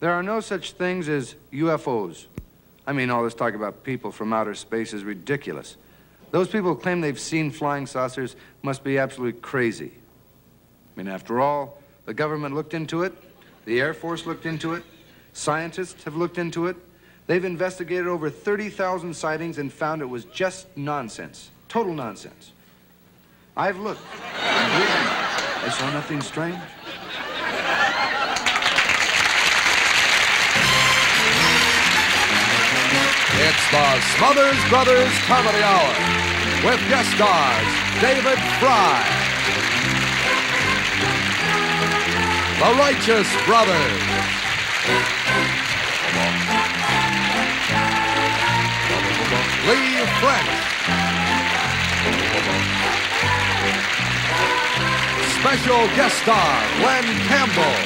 There are no such things as UFOs. I mean, all this talk about people from outer space is ridiculous. Those people who claim they've seen flying saucers must be absolutely crazy. I mean, after all, the government looked into it, the Air Force looked into it, scientists have looked into it. They've investigated over 30,000 sightings and found it was just nonsense, total nonsense. I've looked. I saw nothing strange. It's the Smothers Brothers Comedy Hour with guest stars David Frye, the Righteous Brothers, Lee French, special guest star Glen Campbell,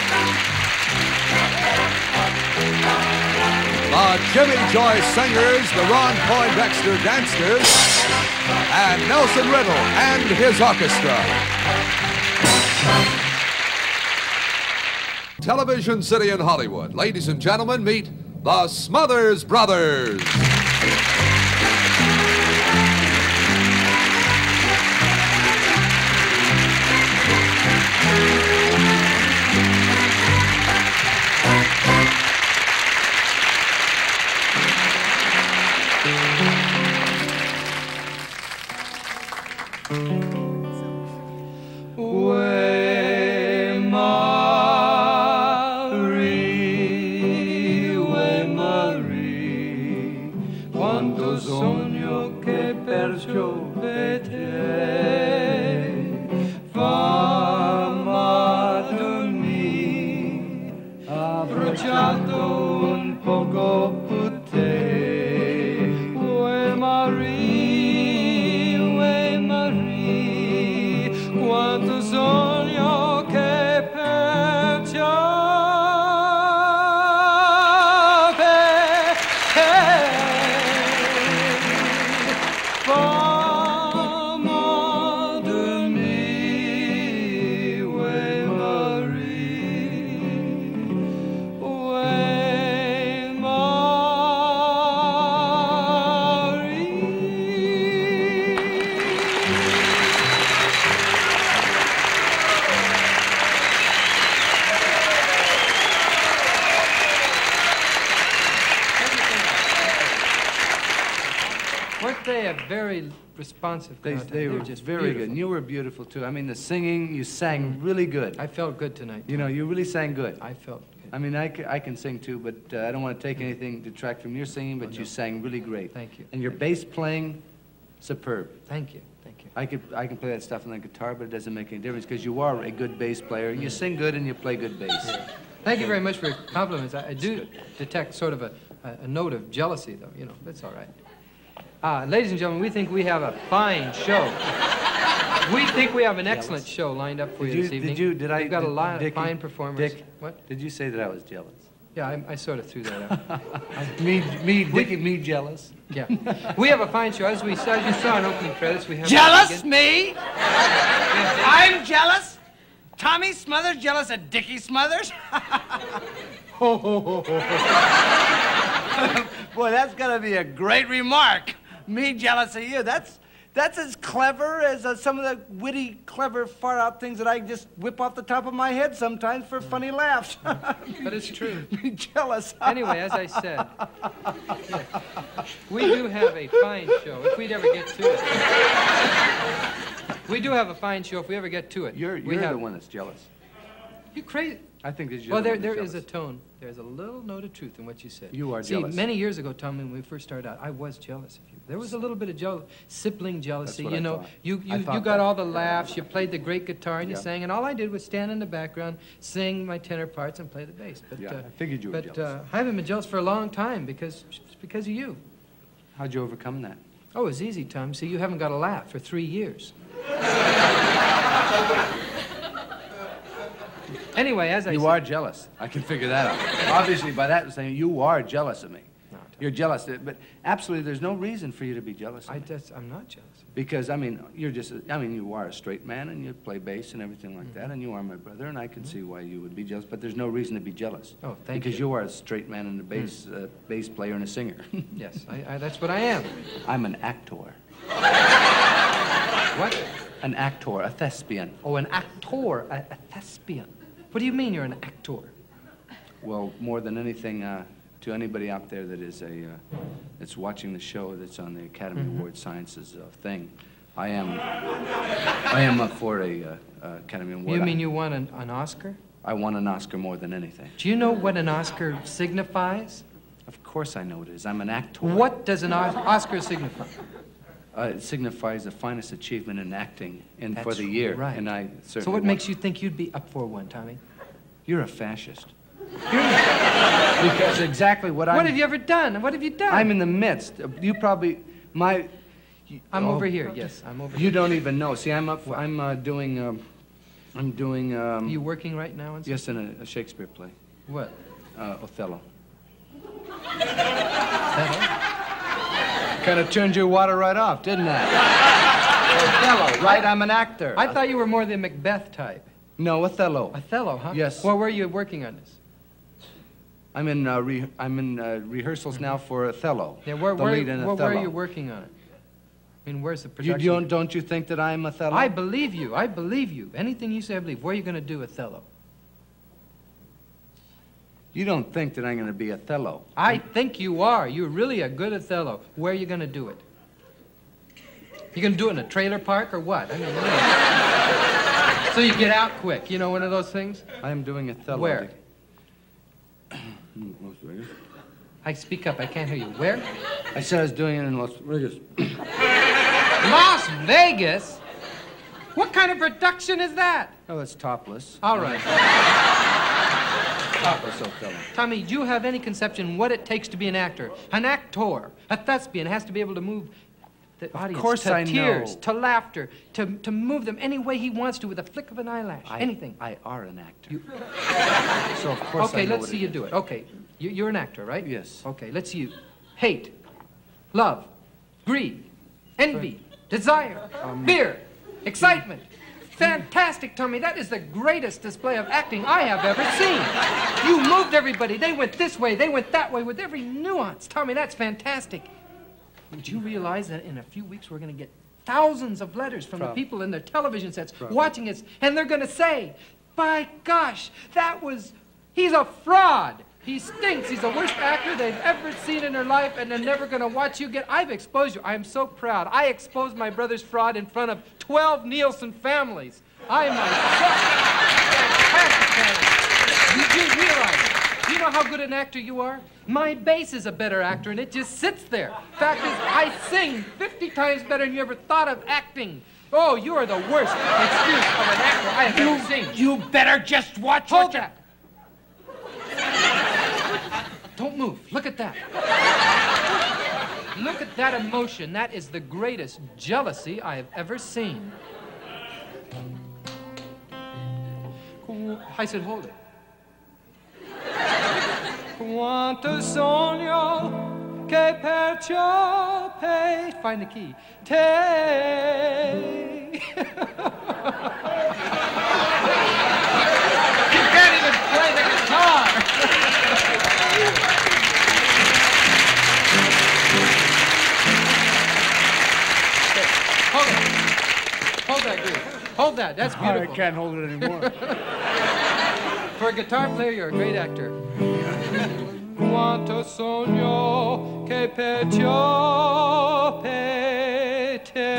the Jimmy Joy Singers, the Ron Poindexter Dancers, and Nelson Riddle and his orchestra. Television City in Hollywood. Ladies and gentlemen, meet the Smothers Brothers. Very responsive. They were just very good. And you were beautiful, too. I mean, the singing, you sang really good. I felt good tonight. You know, you really sang good. I felt good. I mean, I can sing, too, but I don't want to take anything to detract from your singing, but you sang really great. Thank you. And your bass playing, superb. Thank you. Thank you. I can play that stuff on the guitar, but it doesn't make any difference because you are a good bass player. You sing good and you play good bass. Yeah. Thank you very much for your compliments. I do detect sort of a note of jealousy, though. You know, that's all right. Ladies and gentlemen, we think we have a fine show. We think we have an excellent show lined up for you this evening. We've got a lot of fine performers. Dick, what? Did you say that I was jealous? Yeah, I sort of threw that out. me jealous? Yeah. We have a fine show. As you saw in opening credits, we have... Jealous? Me? I'm jealous? Tommy Smothers jealous of Dickie Smothers? Boy, that's gonna be a great remark. Me jealous of you. That's as clever as some of the witty, clever, far-out things that I just whip off the top of my head sometimes for funny laughs. But it's true. Me jealous. Anyway, as I said, yeah, we do have a fine show, if we'd ever get to it. We do have a fine show if we ever get to it. You're the one that's jealous. You crazy? I think that you're well, the one there that's is a jealous. tone. There's a little note of truth in what you said. You are See, jealous. Many years ago, Tommy, when we first started out, I was jealous of you. There was a little bit of sibling jealousy. That's what You know, I thought. you got all the laughs. You played the great guitar and you Yeah. sang, and all I did was stand in the background, sing my tenor parts, and play the bass. But Yeah, I figured you were jealous. I haven't been jealous for a long time because of you. How'd you overcome that? Oh, it's easy, Tom. See, you haven't got a laugh for 3 years. Anyway, as I said... You are jealous. I can figure that out. Obviously, by that saying, you are jealous of me. No, You're jealous, but absolutely there's no reason for you to be jealous of me. I'm not jealous. Because, I mean, you are a straight man and you play bass and everything like that, and you are my brother, and I can see why you would be jealous, but there's no reason to be jealous. Oh, thank you. Because you are a straight man and a bass player and a singer. Yes, that's what I am. I'm an actor. What? An actor, a thespian. Oh, an actor, a thespian. What do you mean you're an actor? Well, more than anything, to anybody out there that is that's watching the show that's on the Academy Award Sciences thing, I am up for a Academy Award. You mean you won an Oscar? I won an Oscar more than anything. Do you know what an Oscar signifies? Of course I know it is. I'm an actor. What does an Oscar signify? It signifies the finest achievement in acting for the year. Right. And I certainly So what makes you think you'd be up for one, Tommy? You're a fascist. Because exactly what have you ever done? What have you done? I'm in the midst. You probably... I'm over here, yes. I'm over here. You don't even know. See, I'm doing... Are you working right now? Yes, in a Shakespeare play. What? Othello. Othello? Kind of turned your water right off, didn't that? Othello, right? I'm an actor. I thought you were more the Macbeth type. No, Othello. Othello, huh? Yes. Well, where are you working on this? I'm in rehearsals now for Othello. Yeah, the lead in Othello. Where are you working on it? I mean, where's the production? Don't you think that I'm Othello? I believe you. I believe you. Anything you say, I believe. Where are you going to do Othello? You don't think that I'm going to be Othello? I think you are. You're really a good Othello. Where are you going to do it? You going to do it in a trailer park or what? I mean, so you get out quick. You know, one of those things? I am doing Othello. Where? Las Vegas. I speak up. I can't hear you. Where? I said I was doing it in Las Vegas. Las Vegas? What kind of production is that? Oh, it's topless. All right. Topless Othello. Tommy, do you have any conception what it takes to be an actor? An actor, a thespian, has to be able to move the audience to tears, to laughter, to move them any way he wants to with a flick of an eyelash, anything. I are an actor. So of course I Okay, know let's see you do it. Okay, you're an actor, right? Yes. Okay, let's see you. Hate, love, greed, envy, desire, fear, excitement. Fantastic, Tommy. That is the greatest display of acting I have ever seen. You moved everybody. They went this way, they went that way with every nuance. Tommy, that's fantastic. Would you realize that in a few weeks we're going to get thousands of letters from the people in their television sets watching us, and they're going to say, by gosh, he's a fraud. He stinks. He's the worst actor they've ever seen in their life, and they're never going to watch you I've exposed you. I am so proud. I exposed my brother's fraud in front of 12 Nielsen families. I myself, fantastic. You do realize, do you know how good an actor you are? My bass is a better actor, and it just sits there. Fact is, I sing 50 times better than you ever thought of acting. Oh, you are the worst excuse of an actor I have ever seen. You better just watch. Hold that. Don't move. Look at that. Look at that emotion. That is the greatest jealousy I have ever seen. I said, hold it. Quanto sogno che perciò pay. Find the key. Te. You can't even play the guitar. Hold that, groove. Hold that. That's beautiful. I can't hold it anymore. For a guitar player, you're a great actor. Quanto sogno che perciò per te.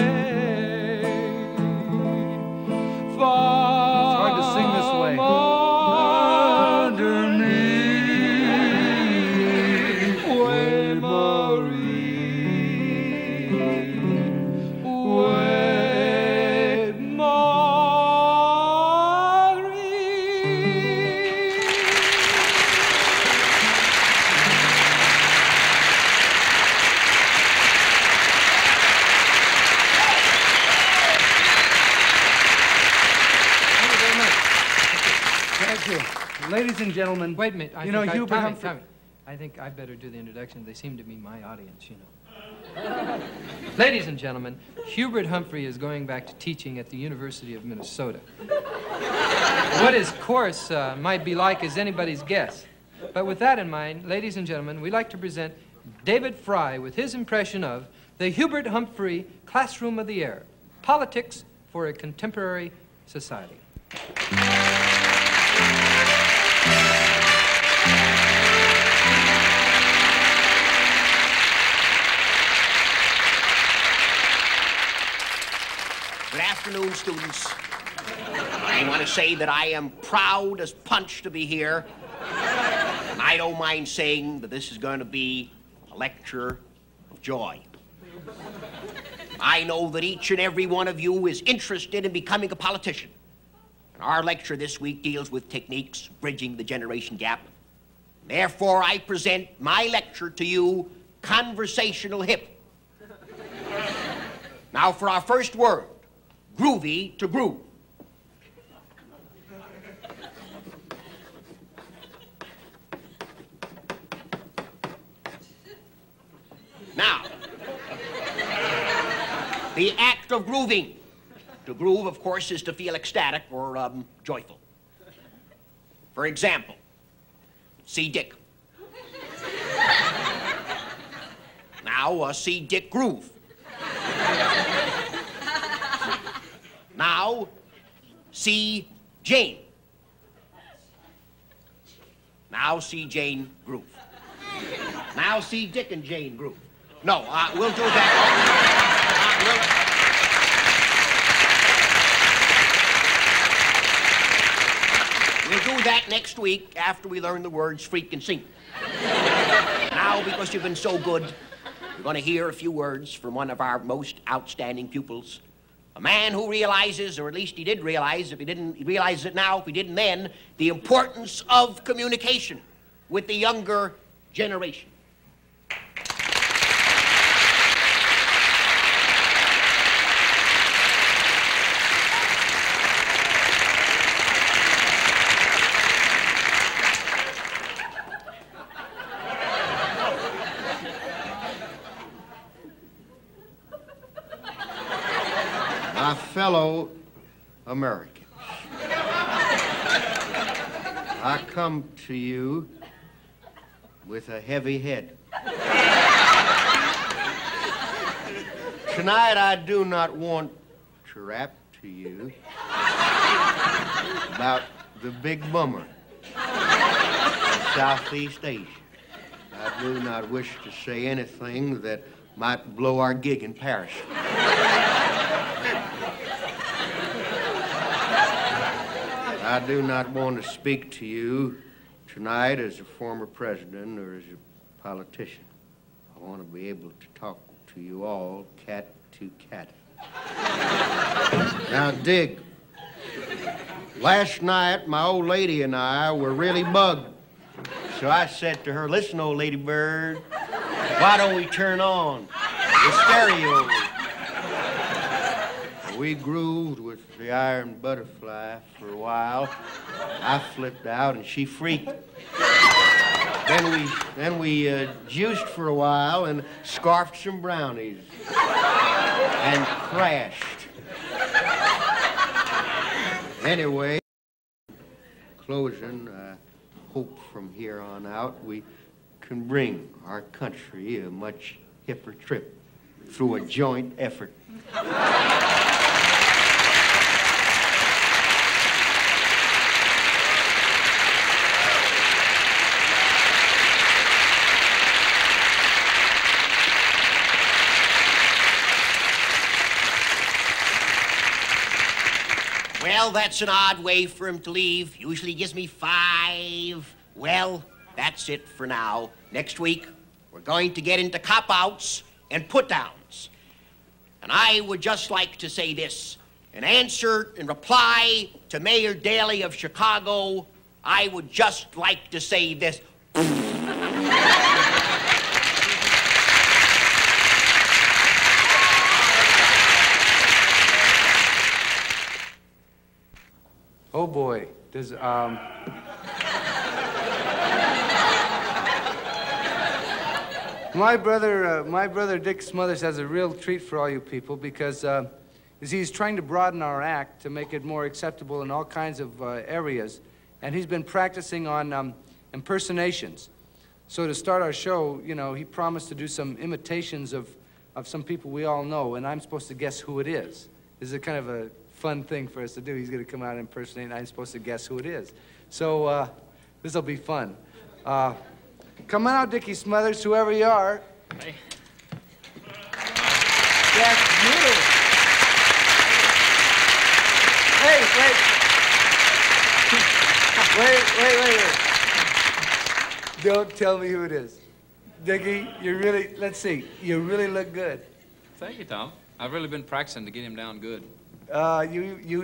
It's hard to sing this way. Ladies and gentlemen, wait a minute. Tommy. I think I better do the introduction. They seem to be my audience, you know. Ladies and gentlemen, Hubert Humphrey is going back to teaching at the University of Minnesota. What his course might be like is anybody's guess. But with that in mind, ladies and gentlemen, we'd like to present David Frye with his impression of the Hubert Humphrey Classroom of the Air, Politics for a Contemporary Society. Good afternoon, students. I want to say that I am proud as punch to be here. And I don't mind saying that this is going to be a lecture of joy. I know that each and every one of you is interested in becoming a politician. And our lecture this week deals with techniques bridging the generation gap. Therefore, I present my lecture to you, Conversational Hip. Now for our first word, groovy to groove. Now, the act of grooving. To groove, of course, is to feel ecstatic or joyful. For example, see Dick. Now, see Dick groove. Now, see Jane. Now, see Jane groove. Now, see Dick and Jane groove. No, we'll do that. We'll do that next week after we learn the words freak and sing. Now, because you've been so good, you're going to hear a few words from one of our most outstanding pupils. A man who realizes, or at least he did realize, if he didn't, he realizes it now, if he didn't then, the importance of communication with the younger generation. My fellow Americans, I come to you with a heavy head. Tonight I do not want to rap to you about the big bummer of Southeast Asia. I do not wish to say anything that might blow our gig in Paris. I do not want to speak to you tonight as a former president or as a politician. I want to be able to talk to you all cat to cat. Now, dig. Last night, my old lady and I were really bugged. So I said to her, listen, old lady bird, why don't we turn on the stereo? We grooved with the Iron Butterfly for a while. I flipped out and she freaked. Then we juiced for a while and scarfed some brownies and crashed. Anyway, closing, I hope from here on out we can bring our country a much hipper trip through a joint effort. Well, that's an odd way for him to leave. Usually gives me 5. Well, that's it for now. Next week, we're going to get into cop-outs and put-downs. And I would just like to say this. In answer, in reply to Mayor Daley of Chicago, I would just like to say this. Oh boy, My brother Dick Smothers has a real treat for all you people because he's trying to broaden our act to make it more acceptable in all kinds of areas, and he's been practicing on impersonations. So to start our show, you know, he promised to do some imitations of some people we all know, and I'm supposed to guess who it is. This is a kind of a fun thing for us to do. He's going to come out and impersonate, and I'm supposed to guess who it is. So this will be fun. Come on out, Dickie Smothers, whoever you are. Hey. That's beautiful. Hey, wait. Don't tell me who it is. Dickie, you really, let's see, you really look good. Thank you, Tom. I've really been practicing to get him down good. You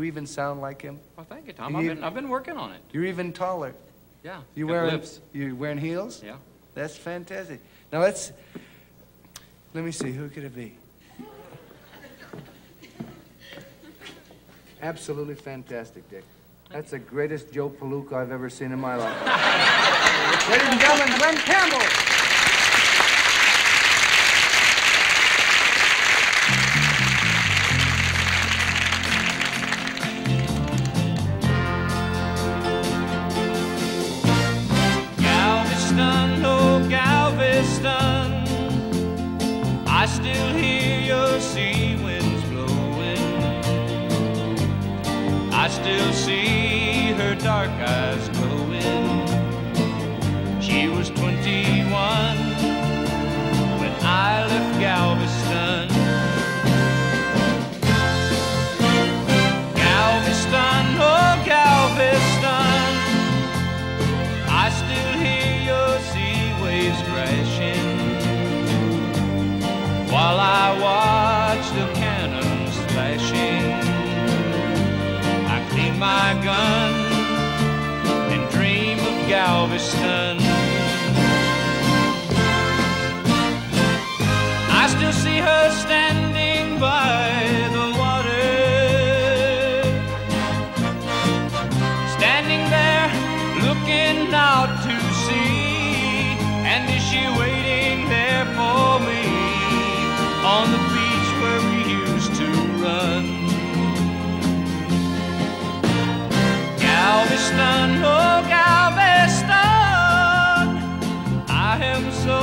even sound like him. Well, thank you, Tom. I've been working on it. You're even taller. Yeah. You wearing heels? Yeah. That's fantastic. Now let me see, who could it be? Absolutely fantastic, Dick. That's the greatest Joe Palooka I've ever seen in my life. Ladies and gentlemen, Glen Campbell. Galveston, oh Galveston, I still hear your sea winds blowing. I still see her dark eyes glowing. She was 21 when I left Galveston. Galveston, oh Galveston, I still hear your sea waves crashing while I watch the cannons flashing. I clean my gun and dream of Galveston. I still see her standing by the water, standing there looking out to sea. And is she waiting there for me on the beach where we used to run? Galveston, oh Galveston, I am so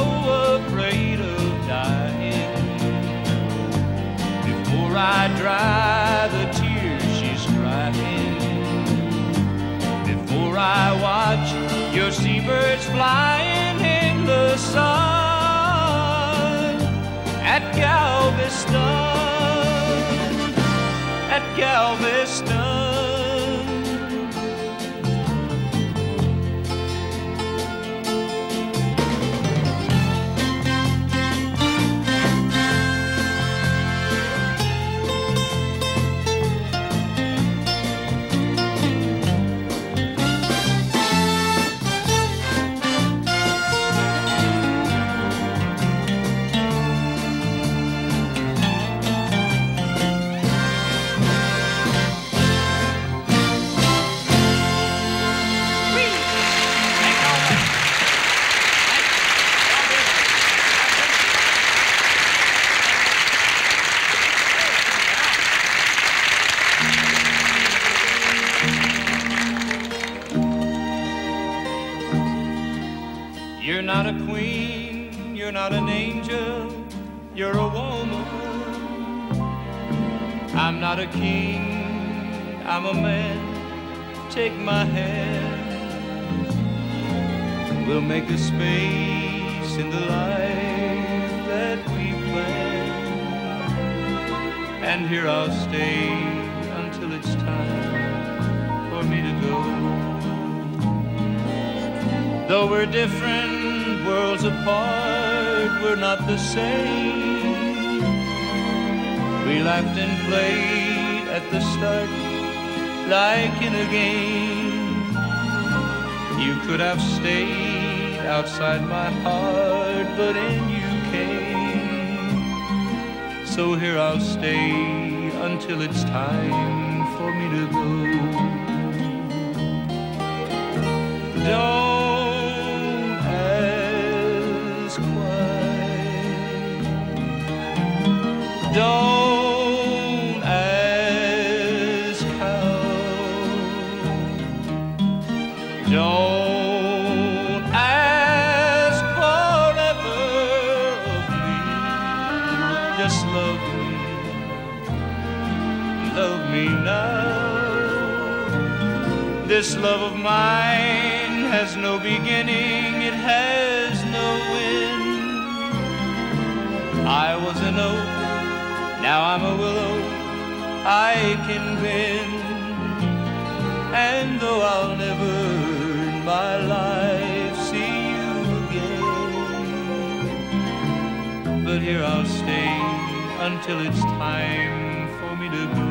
afraid of dying. Before I dry the tears she's crying, before I watch your seabirds flying in the sun at Galveston, at Galveston. You're not a queen, you're not an angel, you're a woman. I'm not a king, I'm a man. Take my hand, we'll make a space in the life that we planned. And here I'll stay until it's time for me to go. Though we're different worlds apart, we're not the same. We laughed and played at the start like in a game. You could have stayed outside my heart, but in you came. So here I'll stay until it's time for me to go. Don't love me now. This love of mine has no beginning, it has no end. I was an oak, now I'm a willow, I can bend. And though I'll never in my life see you again, but here I'll stay until it's time for me to go.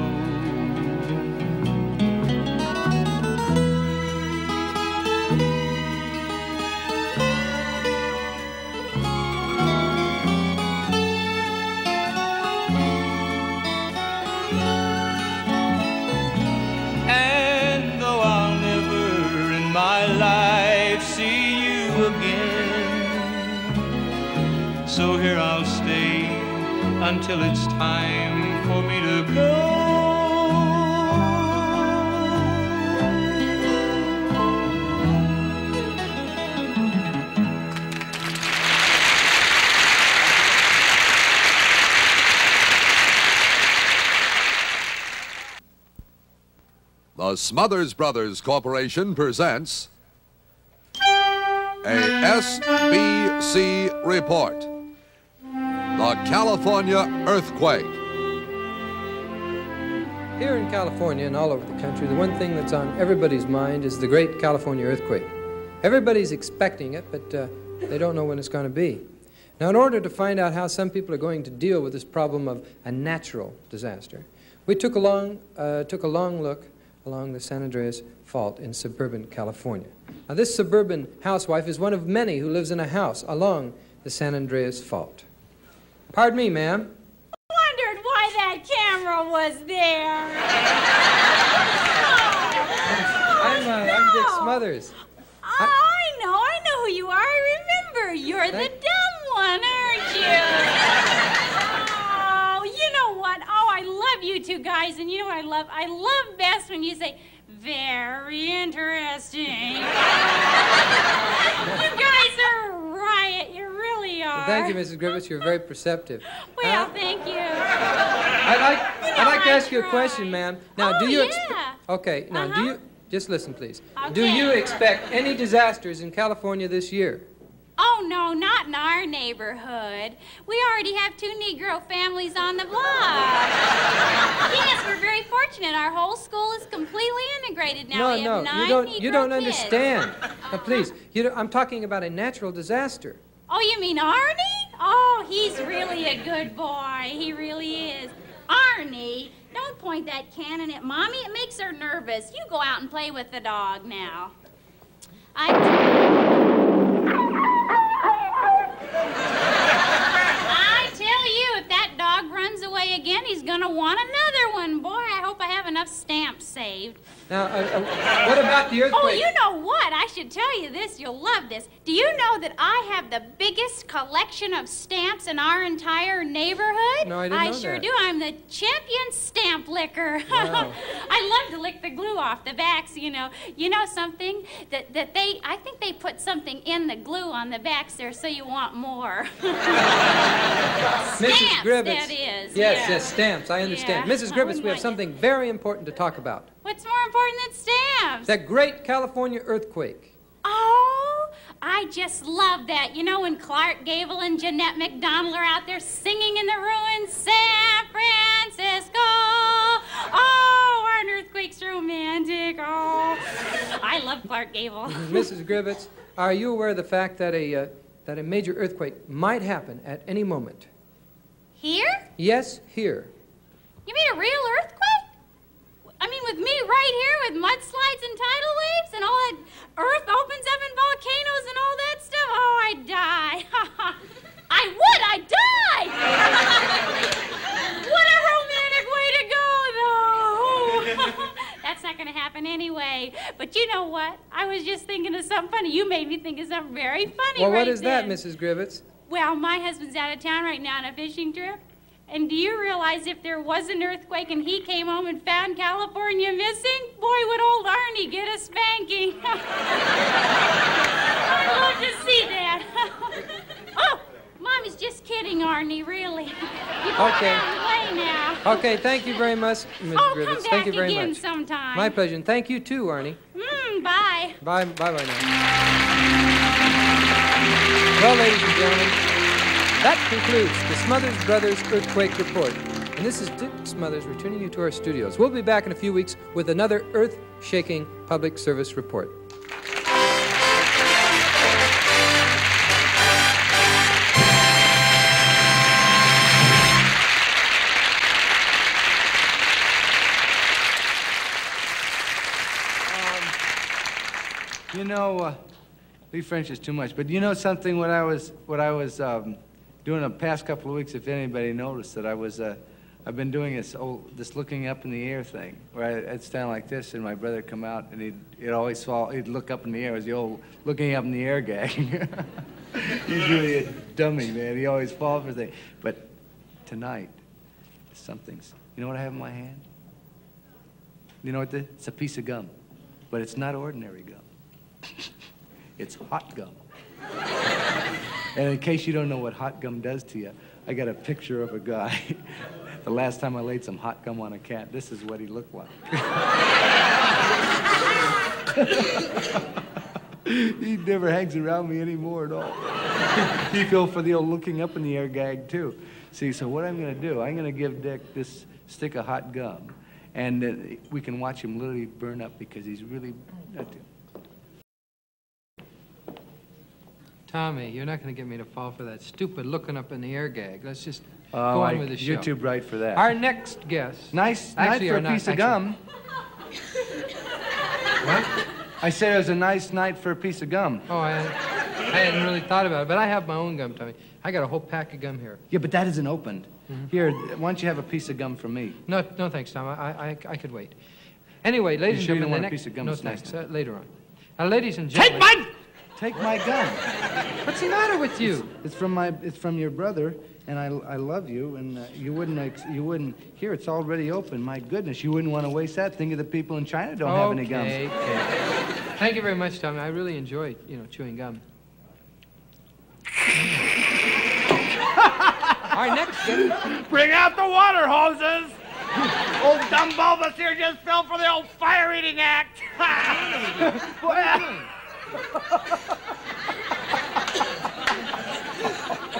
So here I'll stay until it's time for me to go. The Smothers Brothers Corporation presents a SBC report. The California earthquake. Here in California and all over the country, the one thing that's on everybody's mind is the great California earthquake. Everybody's expecting it, but they don't know when it's going to be. Now, in order to find out how some people are going to deal with this problem of a natural disaster, we took a long look along the San Andreas Fault in suburban California. Now, this suburban housewife is one of many who lives in a house along the San Andreas Fault. Pardon me, ma'am. Wondered why that camera was there. I'm Dick Smothers. I know who you are. I remember. You're the dumb one, aren't you? Oh, you know what? Oh, I love you two guys, and you know what I love? I love best when you say, very interesting. You guys are a riot. You really are. Thank you, Mrs. Griffiths. You're very perceptive. Well, thank you. I'd like to ask you a question, ma'am. Now, do you Okay, now, do you... Just listen, please. Okay. Do you expect any disasters in California this year? Oh, no, not in our neighborhood. We already have 2 Negro families on the block. Yes, we're very fortunate. Our whole school is completely integrated now. We have 9 you don't Negro understand. kids. Now, please, I'm talking about a natural disaster. Oh, you mean Arnie? Oh, he's really a good boy. He really is. Arnie, don't point that cannon at Mommy. It makes her nervous. You go out and play with the dog now. I tell you, if that dog runs away again, he's gonna want another one. Boy, I hope I have enough stamps saved. Now, what about the earthquake? Oh, you know what? I should tell you this. You'll love this. Do you know that I have the biggest collection of stamps in our entire neighborhood? No, I didn't know that. I sure do. I'm the champion stamp licker. Wow. I love to lick the glue off the backs, you know. You know something? I think they put something in the glue on the backs there so you want more. Mrs. Griffiths. That is. Yes, stamps. I understand. Yeah. Mrs. Griffiths, we have something very important to talk about. What's more important than stamps? That great California earthquake. Oh, I just love that. You know, when Clark Gable and Jeanette MacDonald are out there singing in the ruins, San Francisco. Oh, aren't earthquakes romantic? Oh, I love Clark Gable. Mrs. Griffiths, are you aware of the fact that a major earthquake might happen at any moment? Here? Yes, here. You mean a real earthquake? I mean, with me right here with mudslides and tidal waves and all that earth opens up in volcanoes and all that stuff? Oh, I'd die. I'd die. What a romantic way to go, though. That's not going to happen anyway. But you know what? I was just thinking of something funny. You made me think of something very funny Well, right what is then. that, Mrs. Griffiths? Well, my husband's out of town right now on a fishing trip. And do you realize if there was an earthquake and he came home and found California missing, boy, would old Arnie get a spanking. I'd love to see that. Oh, Mommy's just kidding. kidding, Arnie, really. Okay. Play now. Okay, thank you very much, Ms. Oh, Griffiths. come back Thank you very again much. sometime. My pleasure, and thank you too, Arnie. Bye. Bye now. Well, ladies and gentlemen, that concludes the Smothers Brothers Earthquake Report. And this is Dick Smothers returning you to our studios. We'll be back in a few weeks with another earth-shaking public service report. You know, Lee French is too much. But you know something? What I was doing the past couple of weeks, if anybody noticed, that I've been doing this looking up in the air thing, where I'd stand like this, and my brother'd come out, and he'd look up in the air. It was the old looking up in the air gag. He's really a dummy, man. He always falls for things. But tonight, something's. You know what I have in my hand? You know what? It's a piece of gum, but it's not ordinary gum. It's hot gum. And in case you don't know what hot gum does to you, I got a picture of a guy. The last time I laid some hot gum on a cat, this is what he looked like. He never hangs around me anymore at all. He fell for the old looking up in the air gag, too. See, so what I'm going to do, I'm going to give Dick this stick of hot gum, and we can watch him literally burn up because he's really... Tommy, you're not going to get me to fall for that stupid looking up in the air gag. Let's just go Oh, on with the show. you're too bright for that. Our next guest. Nice night for a piece of gum. What? I said it was a nice night for a piece of gum. Oh, I hadn't really thought about it, but I have my own gum, Tommy. I got a whole pack of gum here. Yeah, but that isn't opened. Here, why don't you have a piece of gum from me? No, thanks, Tom. I could wait. Anyway, ladies and sure you gentlemen, don't want the a piece of gum no this nice thanks. night? Later on. Now, ladies and gentlemen, Take my gum. what's the matter with you? It's from your brother, and I love you, and you wouldn't. Here, it's already open. My goodness, you wouldn't want to waste that. Think of the people in China don't have any gum. Okay. Thank you very much, Tommy. I really enjoy, chewing gum. Our next guest. Bring out the water hoses. Old dumb Bulbous here just fell for the old fire-eating act.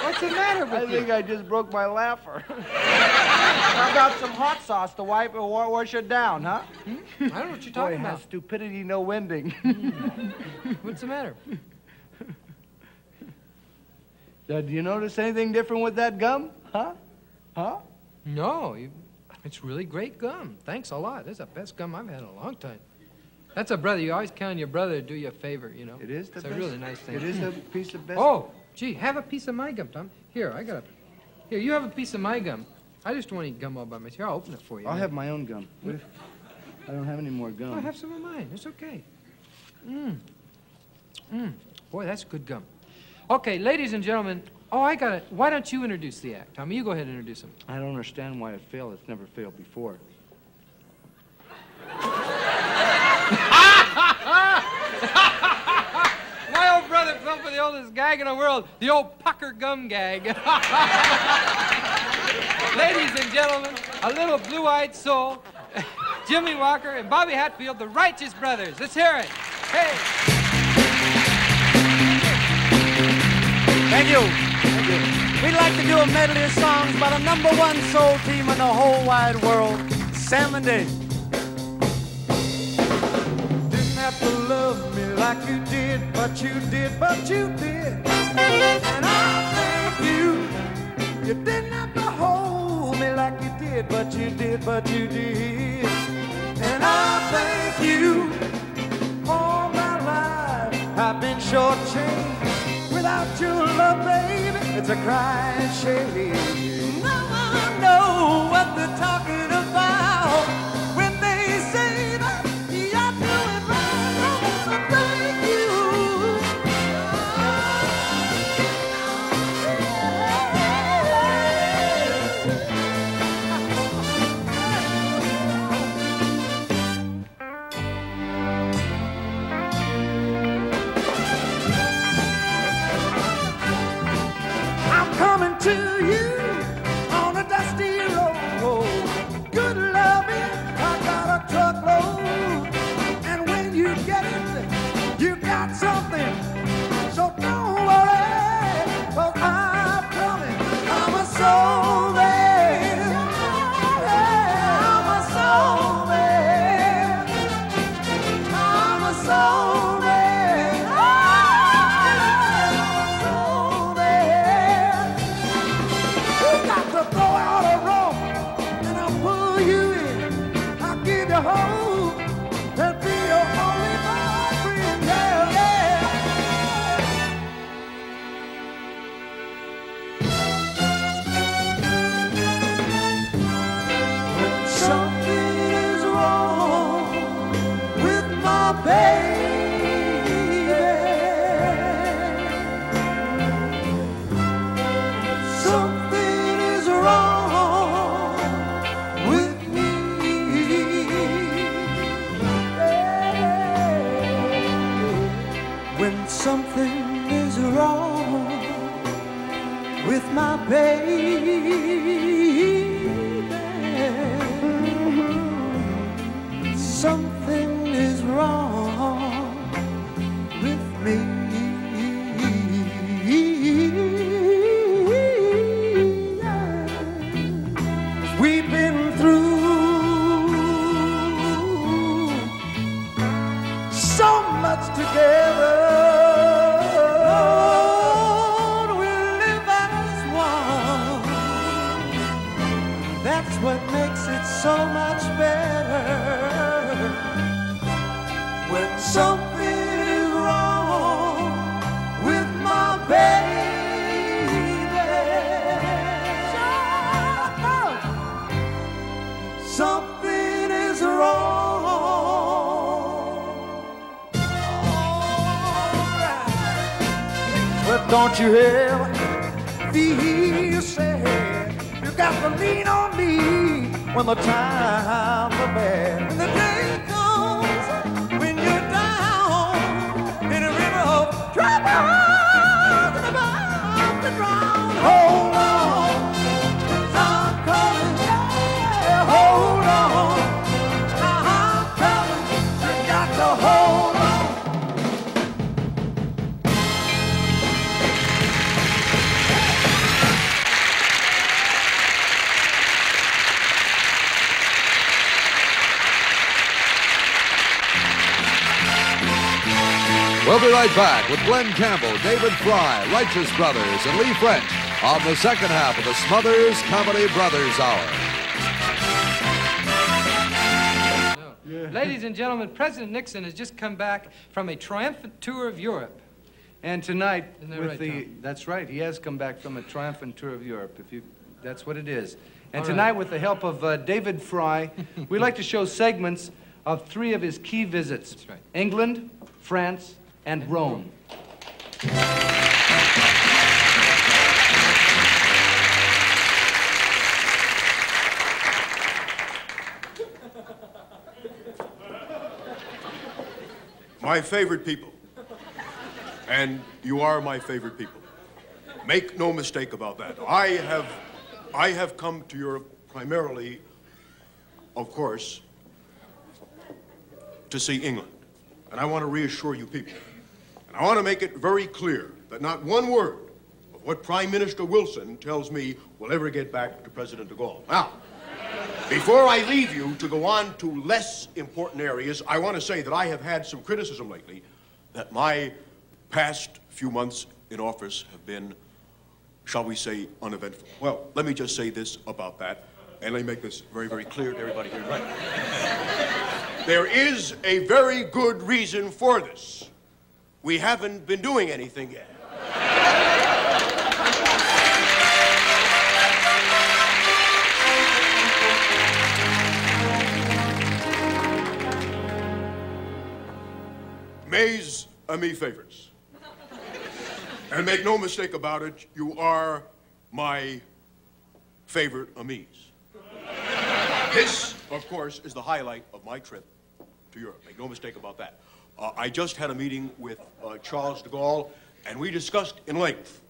What's the matter with I you? think I just broke my laugher. How about some hot sauce to wash it down, huh? I don't know what you're talking Boy, has about. stupidity no ending. What's the matter? Do you notice anything different with that gum? Huh? No, it's really great gum. Thanks a lot. That's the best gum I've had in a long time. That's a brother. You always count on your brother to do you a favor, It is the It's best. a really nice thing. It is a piece of best. Oh, gee, have a piece of my gum, Tom. Here, Here, you have a piece of my gum. I just don't want to eat gum all by myself. Here, I'll open it for you. I'll have my own gum. I don't have any more gum. I'll have some of mine. It's okay. Boy, that's good gum. Okay, ladies and gentlemen. Oh, I got it. Why don't you introduce the act, Tommy? You go ahead and introduce him. I don't understand why it failed. It's never failed before. My old brother fell for the oldest gag in the world, the old pucker gum gag. Ladies and gentlemen, a little blue-eyed soul, Jimmy Walker and Bobby Hatfield, the Righteous Brothers. Let's hear it. Hey. Thank you. We'd like to do a medley of songs by the #1 soul team in the whole wide world, Sam and Dave. Didn't have to love me like you did, but you did, but you did. And I thank you. You didn't have to hold me like you did, but you did, but you did. And I thank you. All my life I've been shortchanged. Without your love, baby, it's a crying shame. No one knows what they're talking about when they say that you're doing wrong. I wanna thank you. I'm coming to That'll be your only boyfriend, yeah, yeah. When something is wrong with my baby, something is wrong with me. When something is wrong with my baby, something is wrong with me. We've been through so much together. We live as one. That's what makes it so much better. When something is wrong with my baby, something is wrong. Well, don't you ever feel sad? You got to lean on me when the times are bad. When the day comes when you're down in a river of trouble and about to drown. Hold on, I'm coming. Yeah, hold on, I'm coming. You got to hold on. We'll be right back with Glen Campbell, David Frye, Righteous Brothers, and Lee French on the second half of the Smothers Comedy Brothers Hour. Ladies and gentlemen, President Nixon has just come back from a triumphant tour of Europe. And tonight, Isn't that with right, the Tom? that's right, he has come back from a triumphant tour of Europe. If you, that's what it is. And All tonight, right. with the help of David Frye, we'd like to show segments of 3 of his key visits: That's right. England, France, and Rome. My favorite people, and you are my favorite people. Make no mistake about that. I have come to Europe primarily, of course, to see England. And I want to reassure you people, and I want to make it very clear that not one word of what Prime Minister Wilson tells me will ever get back to President de Gaulle. Now, before I leave you to go on to less important areas, I want to say that I have had some criticism lately that my past few months in office have been, shall we say, uneventful. Well, let me just say this about that, and let me make this very, very clear to everybody here tonight. There is a very good reason for this. We haven't been doing anything yet. Mais amis favors. And make no mistake about it, you are my favorite amis. This, of course, is the highlight of my trip to Europe. Make no mistake about that. I just had a meeting with Charles de Gaulle, and we discussed in length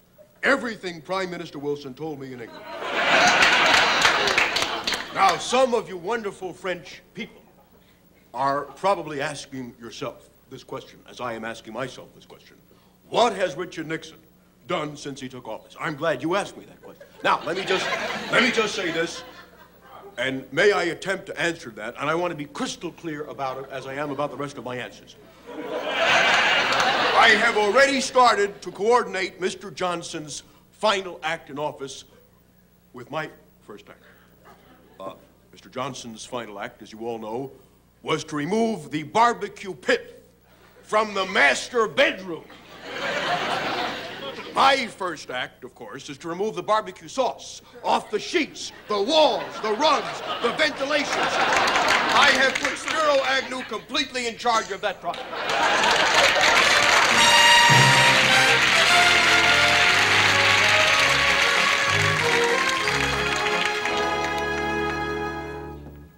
everything Prime Minister Wilson told me in England. Now, some of you wonderful French people are probably asking yourself this question, as I am asking myself this question. What has Richard Nixon done since he took office? I'm glad you asked me that question. Now, let me just say this, and may I attempt to answer that, and I want to be crystal clear about it as I am about the rest of my answers. I have already started to coordinate Mr. Johnson's final act in office with my first act. Mr. Johnson's final act, as you all know, was to remove the barbecue pit from the master bedroom. My first act, of course, is to remove the barbecue sauce off the sheets, the walls, the rugs, the ventilations. I have put Spiro Agnew completely in charge of that project.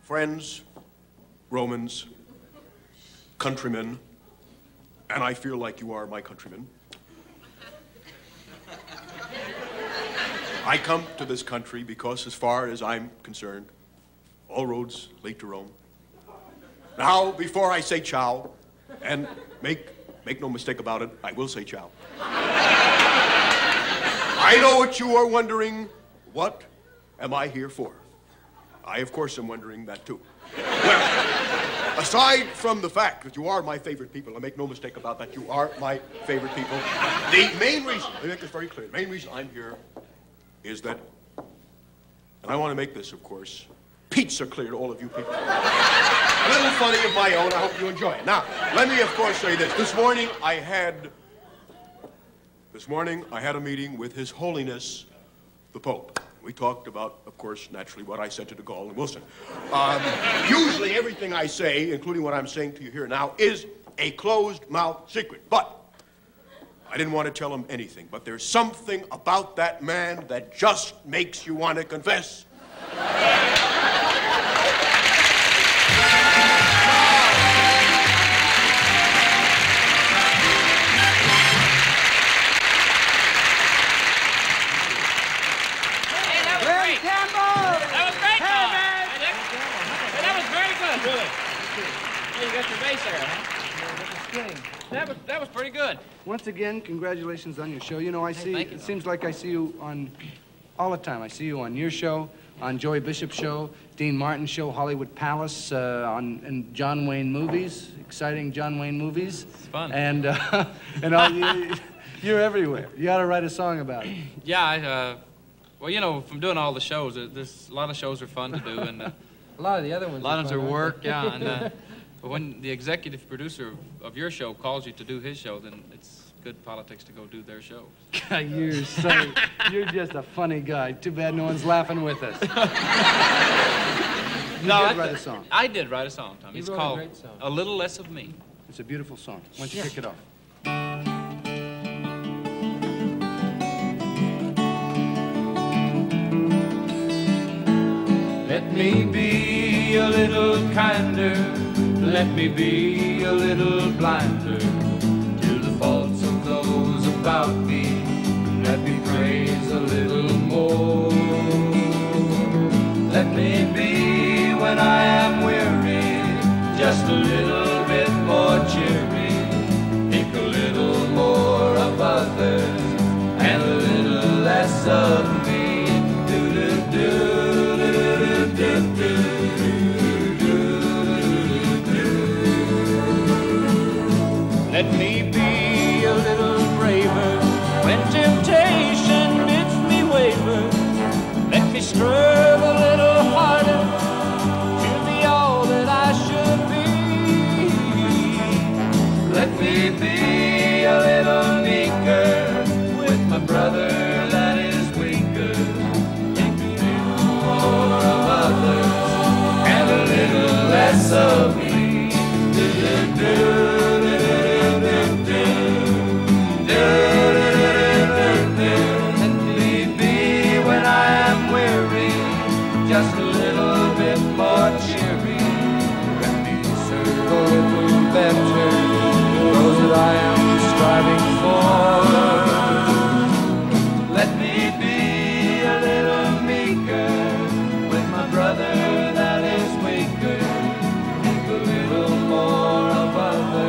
Friends, Romans, countrymen, and I feel like you are my countrymen. I come to this country because, as far as I'm concerned, all roads lead to Rome. Now, before I say ciao, and make no mistake about it, I will say ciao. I know what you are wondering. What am I here for? I, of course, am wondering that, too. Well, aside from the fact that you are my favorite people, and make no mistake about that, you are my favorite people, the main reason, let me make this very clear, the main reason I'm here is that, and I want to make this, of course, pizza clear to all of you people. A little funny of my own. I hope you enjoy it. Now, let me, of course, say this. This morning, I had a meeting with His Holiness, the Pope. We talked about, of course, naturally, what I said to de Gaulle and Wilson. Usually, everything I say, including what I'm saying to you here now, is a closed-mouth secret. But I didn't want to tell him anything, but there's something about that man that just makes you want to confess. You got your base there, huh? That was pretty good. Once again, congratulations on your show. You know, it seems like I see you on all the time. I see you on your show, on Joey Bishop's show, Dean Martin's show, Hollywood Palace, and John Wayne movies, exciting John Wayne movies. It's fun. And you're everywhere. You ought to write a song about it. Yeah, well, you know, from doing all the shows, there's a lot of shows are fun to do, and a lot of the other ones. A lot of them are work, yeah. And but when the executive producer of your show calls you to do his show, then it's good politics to go do their show. You're just a funny guy. Too bad no one's laughing with us. You did write a song. I did write a song, Tom. It's called A Little Less of Me. It's a beautiful song. Why don't you kick it off? Let me be a little kinder, let me be a little blinder to the faults of those about me, let me praise a little more. Let me be, when I am weary, just a little bit more cheery, think a little more of others and a little less of me. Do-do-do. Let me be a little braver when temptation bids me waver. Let me scrub a little harder to be all that I should be. Let me be a little meeker with my brother that is weaker. Think a little more of others and a little less of me. Do-do-do. Just a little bit more cheery. Let me serve a little better those that I am striving for. Let me be a little meeker with my brother that is weaker. Think a little more of others.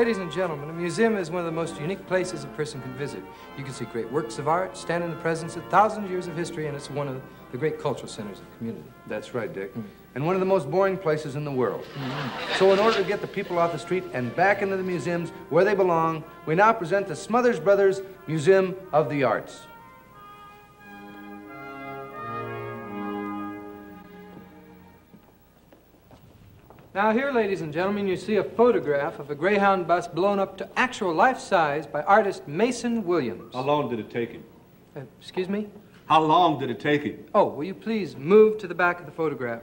Ladies and gentlemen, a museum is one of the most unique places a person can visit. You can see great works of art, stand in the presence of thousands of years of history, and it's one of the great cultural centers of the community. That's right, Dick. And one of the most boring places in the world. So in order to get the people off the street and back into the museums where they belong, we now present the Smothers Brothers Museum of the Arts. Now here, ladies and gentlemen, you see a photograph of a Greyhound bus blown up to actual life size by artist Mason Williams. How long did it take him? Excuse me? How long did it take him? Oh, will you please move to the back of the photograph?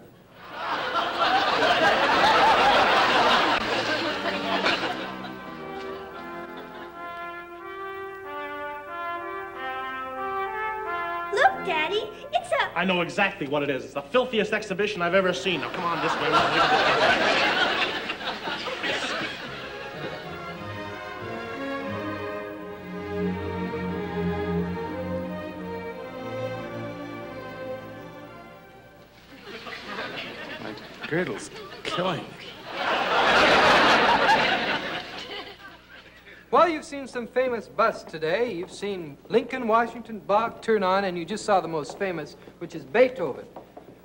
Look, Daddy, it's a... I know exactly what it is. It's the filthiest exhibition I've ever seen. Now, come on this way. My girdle's killing me. Well, you've seen some famous busts today. You've seen Lincoln, Washington, Bach, turn on, and you just saw the most famous, which is Beethoven.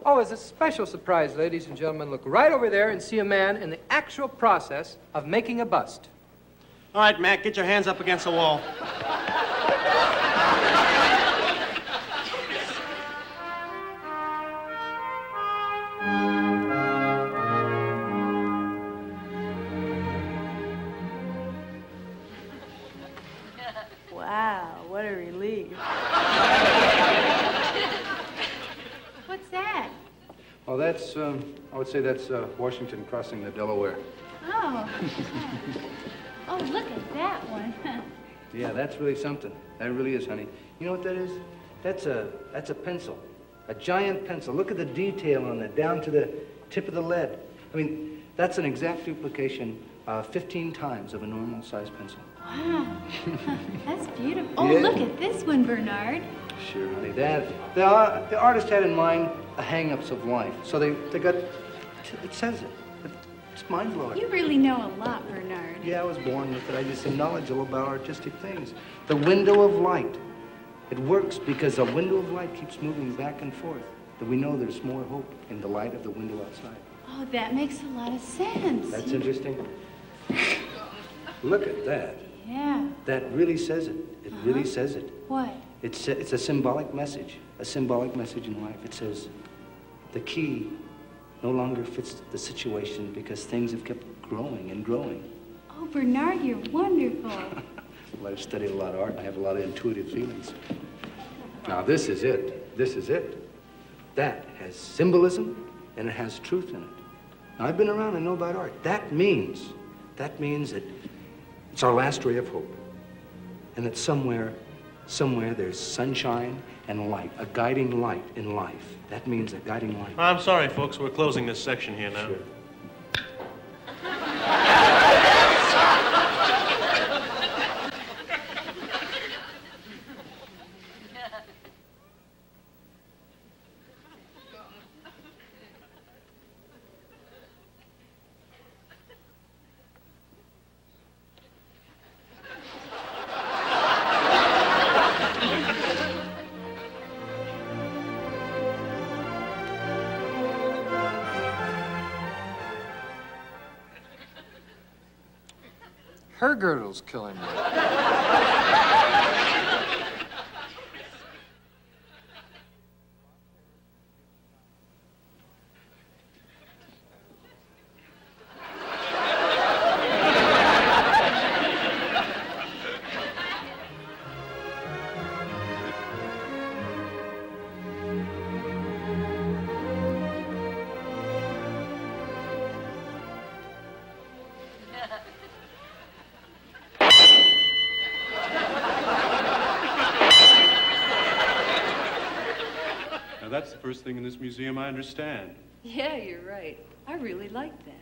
Oh, as a special surprise, ladies and gentlemen, look right over there and see a man in the actual process of making a bust. All right, Mac, get your hands up against the wall. Wow, what a relief. What's that? Oh, that's, I would say that's Washington crossing the Delaware. Oh. Oh, look at that one. Yeah, that's really something. That really is, honey. You know what that is? That's a pencil. A giant pencil. Look at the detail on it, down to the tip of the lead. I mean, that's an exact duplication 15 times of a normal-sized pencil. Wow. That's beautiful. Oh, Yeah. look at this one, Bernard. Sure, honey. The artist had in mind the hang-ups of life. So they got, it says it. It's mind-blowing. You really know a lot, Bernard. Yeah, I was born with it. I just am knowledgeable about artistic things. The window of light. It works because the window of light keeps moving back and forth. That we know there's more hope in the light of the window outside. Oh, that makes a lot of sense. That's interesting. Look at that. Yeah. That really says it. It really says it. What? It's a symbolic message. A symbolic message in life. It says the key no longer fits the situation because things have kept growing and growing. Oh, Bernard, you're wonderful. Well, I've studied a lot of art and I have a lot of intuitive feelings. Now, this is it. This is it. That has symbolism and it has truth in it. Now, I've been around and know about art. That means that it's our last ray of hope. And that somewhere there's sunshine and light, a guiding light in life. That means a guiding light. I'm sorry, folks. We're closing this section here now. Sure. Her girdle's killing me. Now, that's the first thing in this museum I understand. Yeah, you're right. I really like that.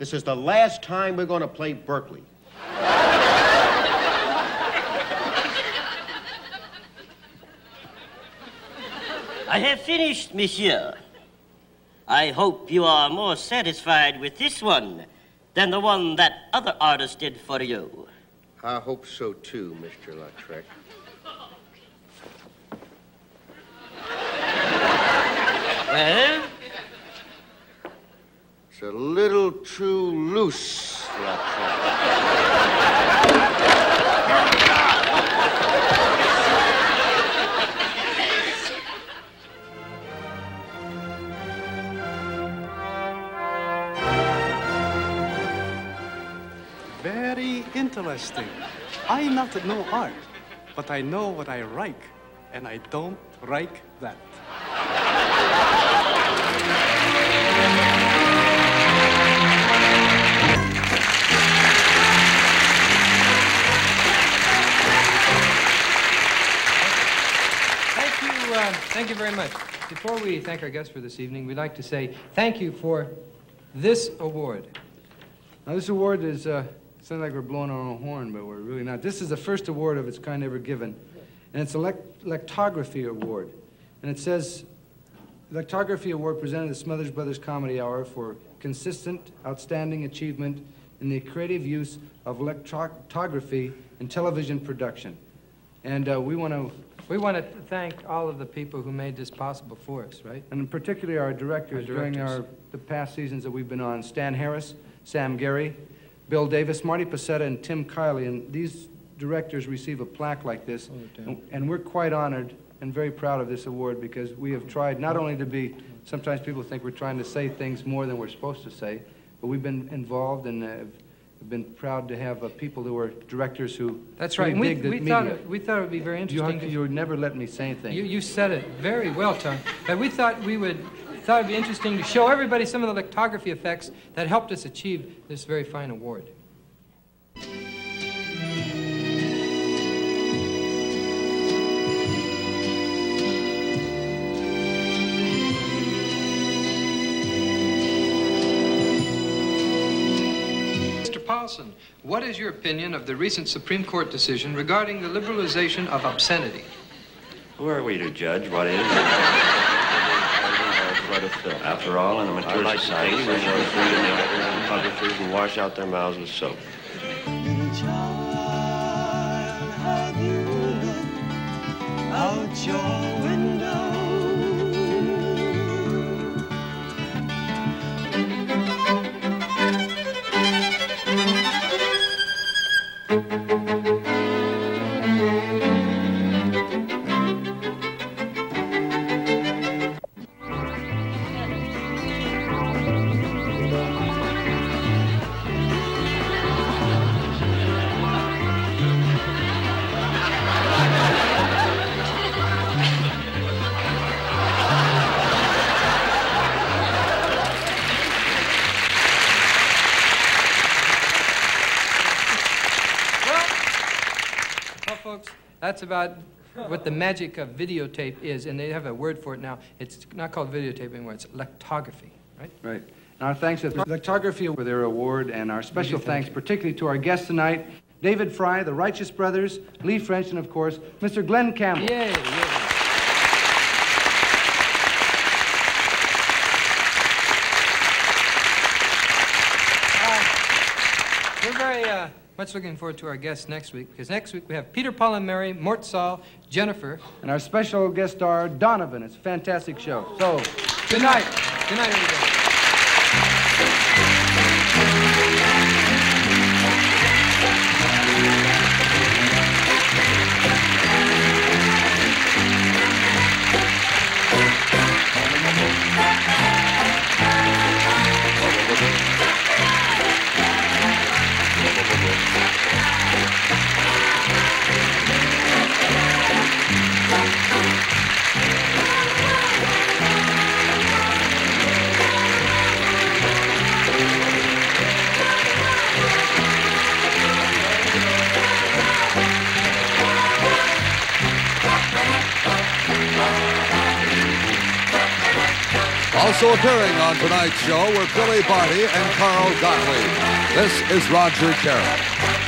This is the last time we're going to play Berkeley. I have finished, monsieur. I hope you are more satisfied with this one than the one that other artist did for you. I hope so, too, Mr. Lautrec. Well? It's a little too loose, Lautrec. Very interesting. I not know art, but I know what I like, and I don't like that. Thank you very much. Before we thank our guests for this evening, we'd like to say thank you for this award. Now, this award is, sounds like we're blowing our own horn, but we're really not. This is the first award of its kind ever given, and it's a Lectography Award. And it says, Lectography Award presented at the Smothers Brothers Comedy Hour for consistent, outstanding achievement in the creative use of lectography in television production. And we want to thank all of the people who made this possible for us, right? And particularly our directors during the past seasons that we've been on. Stan Harris, Sam Gary, Bill Davis, Marty Pasetta, and Tim Kiley. And these directors receive a plaque like this. And we're quite honored and very proud of this award because we have tried not only to be, sometimes people think we're trying to say things more than we're supposed to say, but we've been involved and have been proud to have people who are directors who... That's right. We thought it would be very interesting. You would never let me say anything. You said it very well, Tom. But we thought it would be interesting to show everybody some of the lithography effects that helped us achieve this very fine award. Paulson, what is your opinion of the recent Supreme Court decision regarding the liberalization of obscenity? Who are we to judge what is? After all, in a mature society, we should be free to make other photographers and wash out their mouths with soap. Little child, have you looked out your window? That's about what the magic of videotape is, and they have a word for it now. It's not called videotape anymore, it's lectography, right? Right. And our thanks to Lectography for their award, and our special thanks particularly to our guests tonight, David Frye, the Righteous Brothers, Lee French, and of course, Mr. Glen Campbell. Yay, yay. We're very much looking forward to our guests next week, because next week we have Peter, Paul, and Mary, Mort Saul, Jennifer. And our special guest star, Donovan. It's a fantastic show. So, good night. Good night, everybody. Also appearing on tonight's show were Billy Barty and Carl Gottlieb. This is Roger Carroll.